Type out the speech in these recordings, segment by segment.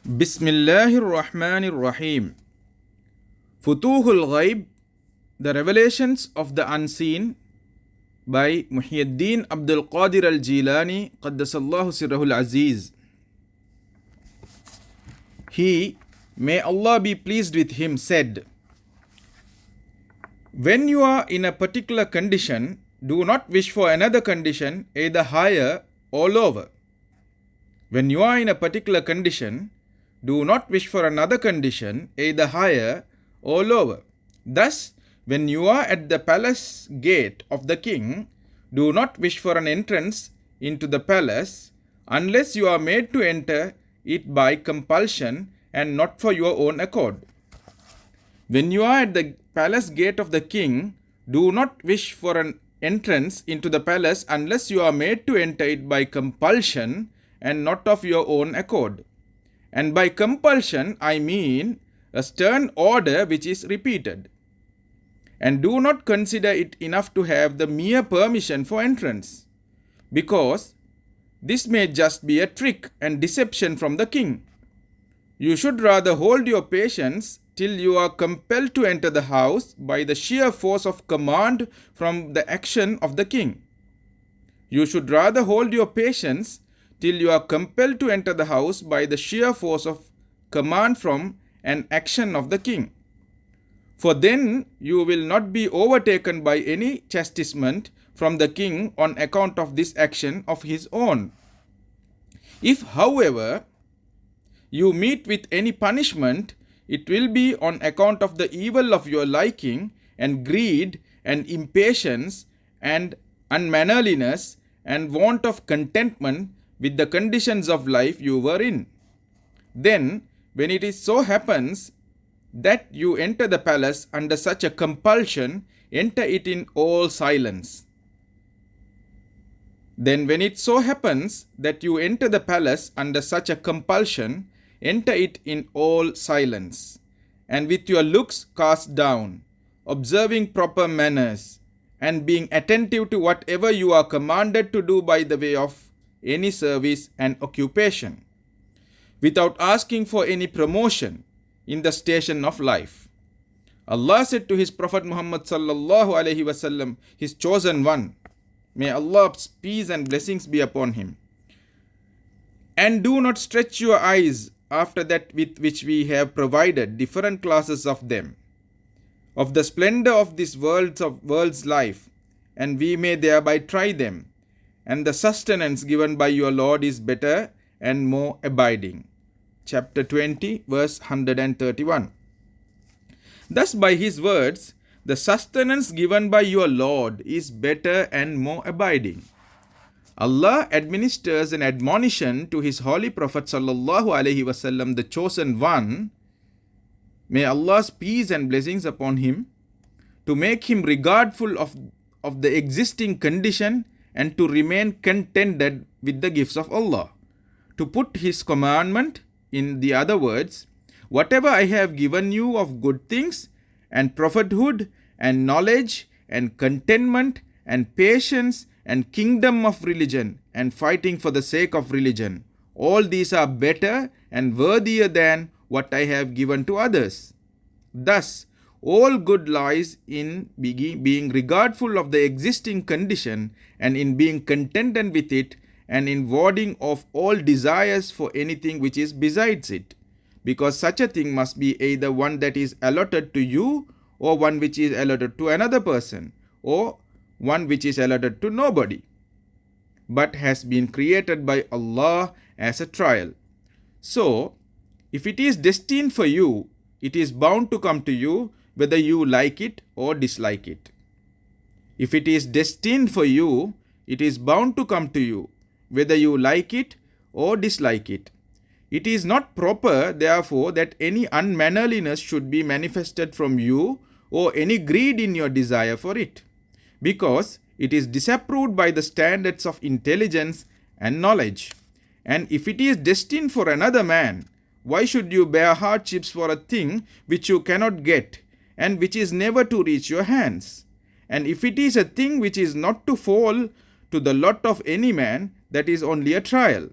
Bismillahir Rahmanir Rahim. Futuh Al Ghaib, the revelations of the unseen, by Muhiyyaddeen Abdul Qadir Al Gilani, Qaddasallahu Sirrahul Azeez. He, may Allah be pleased with him, said, "When you are in a particular condition, do not wish for another condition, either higher or lower. When you are in a particular condition, do not wish for another condition, either higher or lower. Thus, when you are at the palace gate of the king, do not wish for an entrance into the palace, unless you are made to enter it by compulsion and not for your own accord. When you are at the palace gate of the king, do not wish for an entrance into the palace unless you are made to enter it by compulsion and not of your own accord. And by compulsion, I mean a stern order which is repeated. And do not consider it enough to have the mere permission for entrance, because this may just be a trick and deception from the king. You should rather hold your patience till you are compelled to enter the house by the sheer force of command from the action of the king. You should rather hold your patience till you are compelled to enter the house by the sheer force of command from an action of the king. For then you will not be overtaken by any chastisement from the king on account of this action of his own. If, however, you meet with any punishment, it will be on account of the evil of your liking and greed and impatience and unmannerliness and want of contentment with the conditions of life you were in. Then, when it is so happens that you enter the palace under such a compulsion, enter it in all silence. Then, when it so happens that you enter the palace under such a compulsion, enter it in all silence, and with your looks cast down, observing proper manners, and being attentive to whatever you are commanded to do by the way of any service and occupation, without asking for any promotion in the station of life." Allah said to his Prophet Muhammad sallallahu alaihi wasallam, his chosen one, may Allah's peace and blessings be upon him, "And do not stretch your eyes after that with which we have provided different classes of them, of the splendor of this world's life, and we may thereby try them. And the sustenance given by your Lord is better and more abiding." Chapter 20, verse 131. Thus, by his words, the sustenance given by your Lord is better and more abiding. Allah administers an admonition to his holy Prophet sallallahu alaihi wasallam, the chosen one, may Allah's peace and blessings upon him, to make him regardful of the existing condition and to remain contented with the gifts of Allah. To put his commandment in the other words, whatever I have given you of good things and prophethood and knowledge and contentment and patience and kingdom of religion and fighting for the sake of religion, all these are better and worthier than what I have given to others. Thus, all good lies in being regardful of the existing condition and in being contented with it and in warding off all desires for anything which is besides it, because such a thing must be either one that is allotted to you or one which is allotted to another person or one which is allotted to nobody, but has been created by Allah as a trial. So, if it is destined for you, it is bound to come to you whether you like it or dislike it. If it is destined for you, it is bound to come to you, whether you like it or dislike it. It is not proper, therefore, that any unmannerliness should be manifested from you or any greed in your desire for it, because it is disapproved by the standards of intelligence and knowledge. And if it is destined for another man, why should you bear hardships for a thing which you cannot get and which is never to reach your hands? And if it is a thing which is not to fall to the lot of any man, that is only a trial.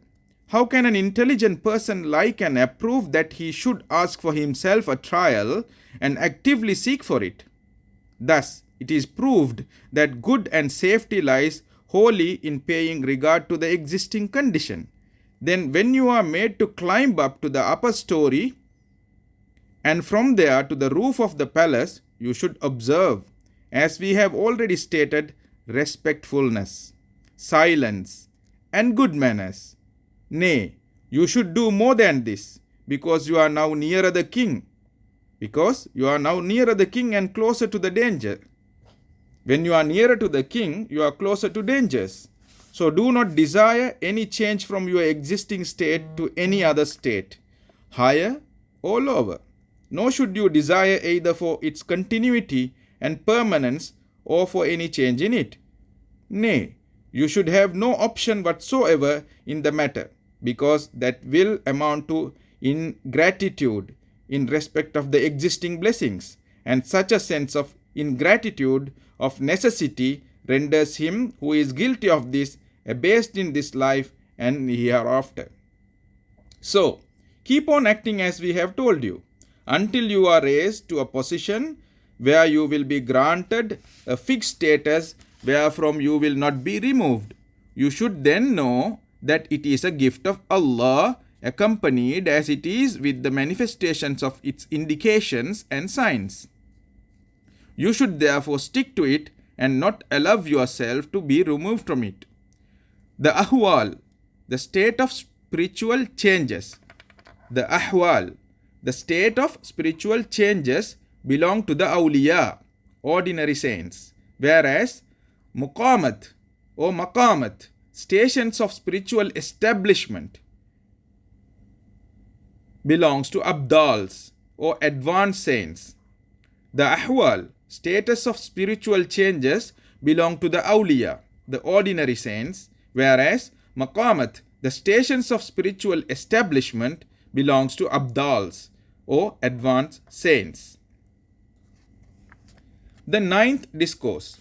How can an intelligent person like and approve that he should ask for himself a trial and actively seek for it? Thus, it is proved that good and safety lies wholly in paying regard to the existing condition. Then, when you are made to climb up to the upper story and from there to the roof of the palace, you should observe, as we have already stated, respectfulness, silence, and good manners. Nay, you should do more than this, because you are now nearer the king. Because you are now nearer the king and closer to the danger. When you are nearer to the king, you are closer to dangers. So do not desire any change from your existing state to any other state, higher or lower. Nor should you desire either for its continuity and permanence or for any change in it. Nay, you should have no option whatsoever in the matter, because that will amount to ingratitude in respect of the existing blessings, and such a sense of ingratitude of necessity renders him who is guilty of this abased in this life and hereafter. So, keep on acting as we have told you, until you are raised to a position where you will be granted a fixed status wherefrom you will not be removed. You should then know that it is a gift of Allah, accompanied as it is with the manifestations of its indications and signs. You should therefore stick to it and not allow yourself to be removed from it. The ahwal, the state of spiritual changes. The ahwal, the state of spiritual changes belong to the awliya, ordinary saints, whereas muqamat or maqamat, stations of spiritual establishment, belongs to abdals or advanced saints. The ahwal, status of spiritual changes, belong to the awliya, the ordinary saints, whereas maqamat, the stations of spiritual establishment, belongs to abdals or advanced saints. The ninth discourse.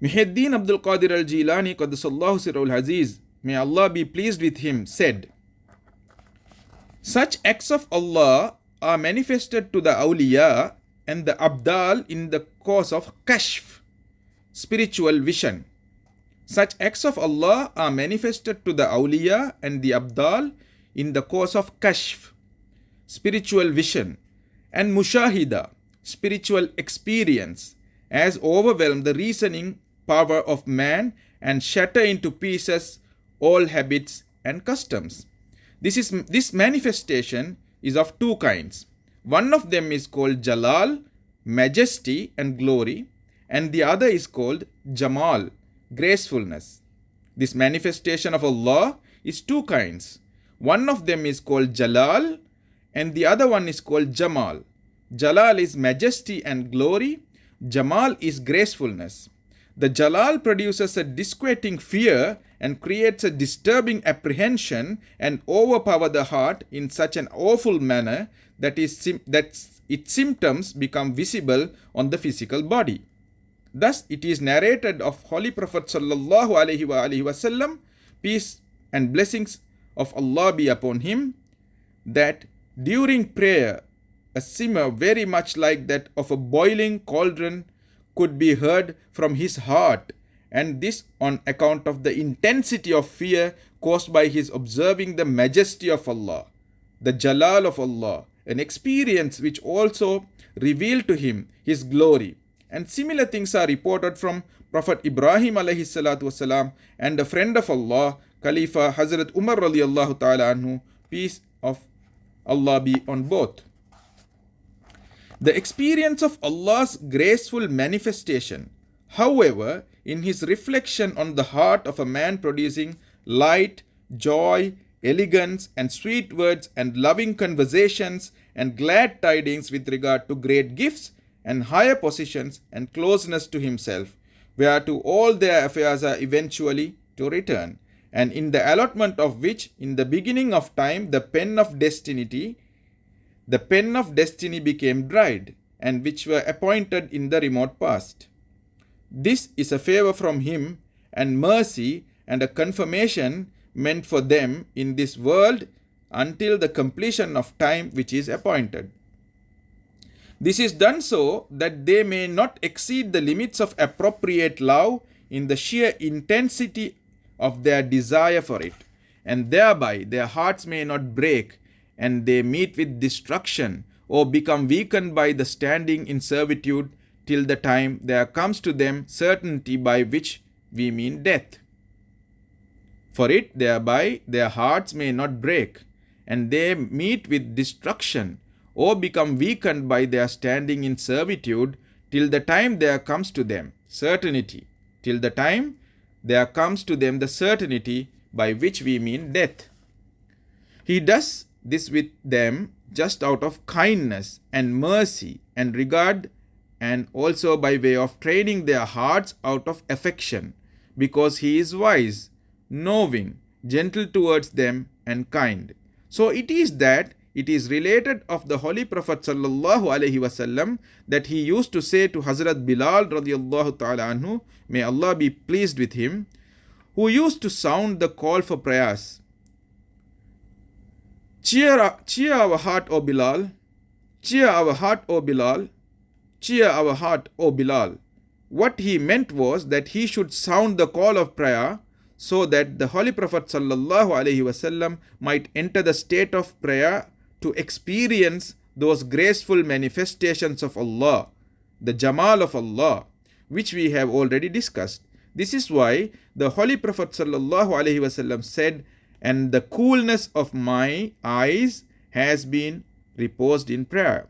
Muhiyyaddeen Abdul Qadir al Gilani, Qaddasallahu Sirrahul Azeez, may Allah be pleased with him, said, such acts of Allah are manifested to the awliya and the abdal in the course of kashf, spiritual vision. Such acts of Allah are manifested to the awliya and the abdal in the course of kashf, spiritual vision, and mushahida, spiritual experience, as overwhelm the reasoning power of man and shatter into pieces all habits and customs. This manifestation is of two kinds. One of them is called Jalal, majesty and glory, and the other is called Jamal, gracefulness. This manifestation of Allah is two kinds. One of them is called Jalal and the other one is called Jamal. Jalal is majesty and glory. Jamal is gracefulness. The Jalal produces a disquieting fear and creates a disturbing apprehension and overpower the heart in such an awful manner that its symptoms become visible on the physical body. Thus, it is narrated of Holy Prophet Sallallahu Alaihi Wasallam, peace and blessings of Allah be upon him, that during prayer, a simmer very much like that of a boiling cauldron could be heard from his heart, and this on account of the intensity of fear caused by his observing the majesty of Allah, the Jalal of Allah, an experience which also revealed to him his glory. And similar things are reported from Prophet Ibrahim alayhi salatu wasalam and a friend of Allah, Khalifa Hazrat Umar radiallahu ta'ala anhu, peace of Allah be on both. The experience of Allah's graceful manifestation, however, in his reflection on the heart of a man producing light, joy, elegance, and sweet words and loving conversations and glad tidings with regard to great gifts and higher positions and closeness to himself, whereto all their affairs are eventually to return, and in the allotment of which, in the beginning of time, the pen of destiny became dried, and which were appointed in the remote past. This is a favor from him and mercy, and a confirmation meant for them in this world until the completion of time which is appointed. This is done so that they may not exceed the limits of appropriate love in the sheer intensity of their desire for it, and thereby their hearts may not break, and they meet with destruction or become weakened by the standing in servitude till the time there comes to them certainty, by which we mean death. For it thereby their hearts may not break, and they meet with destruction or become weakened by their standing in servitude till the time there comes to them certainty, till the time there comes to them the certainty, by which we mean death. He does this with them just out of kindness and mercy and regard, and also by way of training their hearts out of affection, because he is wise, knowing, gentle towards them, and kind. So it is that it is related of the Holy Prophet sallallahu alaihi wasallam that he used to say to Hazrat Bilal radiyallahu ta'ala anhu, may Allah be pleased with him, who used to sound the call for prayers, cheer our heart, O Bilal, cheer our heart, O Bilal, cheer our heart, O Bilal. What he meant was that he should sound the call of prayer so that the Holy Prophet sallallahu alaihi wasallam might enter the state of prayer to experience those graceful manifestations of Allah, the Jamal of Allah, which we have already discussed. This is why the Holy Prophet sallallahu alaihi wasallam said, and the coolness of my eyes has been reposed in prayer.